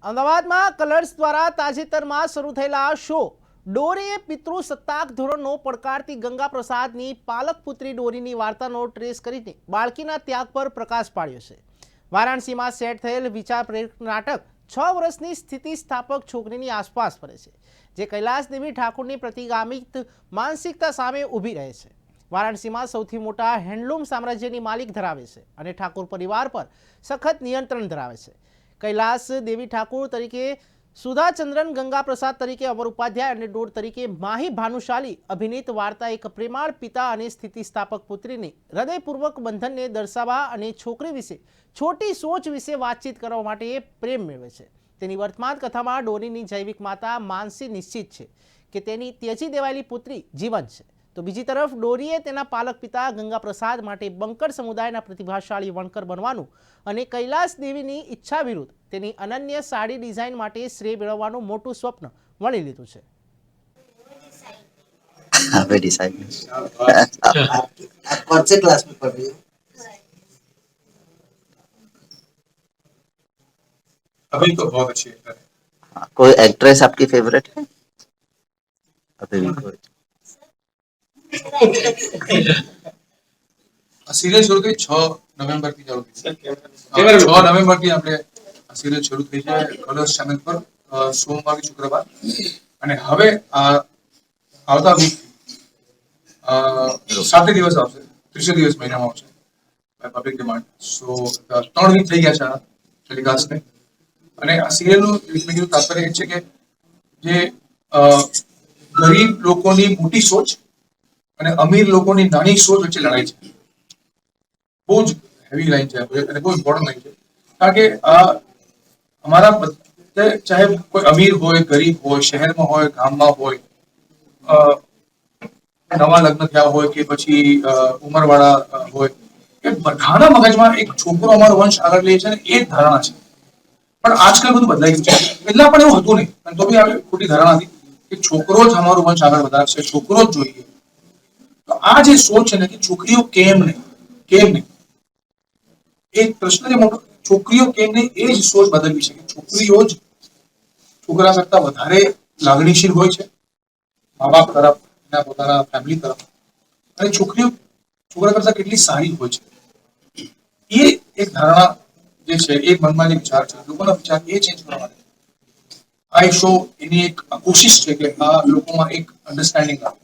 અમદાવાદમાં કલર્સ દ્વારા તાજેતરમાં શરૂ થયેલા શો ડોરીએ પિતૃસત્તાક ધોરણનો પડકારતી ગંગા પ્રસાદની પાલક પુત્રી ડોરીની વાર્તાનો ટ્રેસ કરીને બાળકીના ત્યાગ પર પ્રકાશ પાડ્યો છે. વારાણસીમાં સેટ થયેલ વિચાર પ્રેરક નાટક 6 વર્ષની સ્થિતિસ્થાપક છોકરીની આસપાસ ફરે છે, જે કૈલાસ દેવી ઠાકોરની પ્રતિગામિત માનસિકતા સામે ઊભી રહે છે. વારાણસીમાં સૌથી મોટા હેન્ડલૂમ સામ્રાજ્યની માલિક ધરાવે છે અને ઠાકોર પરિવાર પર સખત નિયંત્રણ ધરાવે છે. કૈલાસ દેવી ઠાકોર તરીકે સુધાચંદ્રન, ગંગા પ્રસાદ તરીકે અમર ઉપાધ્યાય અને ડોર તરીકે માહી ભાનુશાલી અભિનીત વાર્તા એક પ્રેમાળ પિતા અને સ્થિતિસ્થાપક પુત્રીને હૃદયપૂર્વક બંધનને દર્શાવવા અને છોકરી વિશે છોટી સોચ વિશે વાતચીત કરવા માટે પ્રેમ મેળવે છે. તેની વર્તમાન કથામાં ડોરીની જૈવિક માતા માનસી નિશ્ચિત છે કે તેની ત્યજી દેવાયેલી પુત્રી જીવંત છે, તો બીજી તરફ ડોરીએ તેના પાલક પિતા ગંગા પ્રસાદ માટે બંકર સમુદાયના પ્રતિભાશાળી વણકર બનવાનું અને કૈલાસ દેવીની ઈચ્છા વિરુદ્ધ તેની અનન્ય સાડી ડિઝાઇન માટે શ્રેય મેળવવાનું મોટું સ્વપ્ન વણી લીધું છે. आप कौन से क्लास में पढ़ रही हो? अभी तो बहुत अच्छी एक्टर है. कोई एक्ट्रेस आपकी फेवरेट है? अभी भी कोई? सीरियल शुरू થઈ 6 નવેમ્બર થી ચાલુ થઈ છે. 6 નવેમ્બર થી આપણે આ સિરિયલ શરૂ થઈ છે કલર્સ ચેનલ પર સોમવાર થી શુક્રવાર, અને હવે આવતા વીક 7 દિવસ આવશે, 30 દિવસ મહિનામાં આવશે પબ્લિક ડિમાન્ડ. સો 3 વીક થઈ ગયા છે આ ટેલિકાસ્ટને. અને આ સિરિયલનું બીજું તાત્પર્ય એ છે કે જે ગરીબ લોકોની મોટી સોચ અને અમીર લોકોની નાની સોચ વચ્ચે લડાઈ છે. બહુ જ હેવી લાઈન છે અને બહુ ઇમ્પોર્ટન્ટ લાઈન છે, કારણ કે અમારા બધે, ચાહે કોઈ અમીર હોય, ગરીબ હોય, શહેરમાં હોય, ગામમાં હોય, નવા લગ્ન થયા હોય કે પછી ઉંમરવાળા હોય, એ બધાના મગજમાં એક છોકરો અમારો વંશ આગળ લે છે ને એ જ ધારણા છે. પણ આજકાલ બધું બદલાઈ ગયું છે. પહેલા પણ એવું હતું નહીં, અને તો બી આવી ખોટી ધારણા હતી કે છોકરો જ અમારું વંશ આગળ વધારશે, છોકરો જ જોઈએ. તો આ જે સોચ છે ને કે છોકરીઓ કેમ નહીં, એક પ્રશ્ન જે મોટો, છોકરીઓ કેમ નહીં, એ જ સોચ બદલવી છે કે છોકરીઓ જ છોકરા કરતા વધારે લાગણીશીલ હોય છે મા બાપ તરફ, એના પોતાના ફેમિલી તરફ, અને છોકરીઓ છોકરા કરતા કેટલી સારી હોય છે. એ એક ધારણા જે છે, એ મનમાં જે વિચાર છે, લોકોના વિચાર એ ચેન્જ કરવા માટે આ એક શો એની એક કોશિશ છે કે આ લોકોમાં એક અન્ડરસ્ટેન્ડિંગ આવે.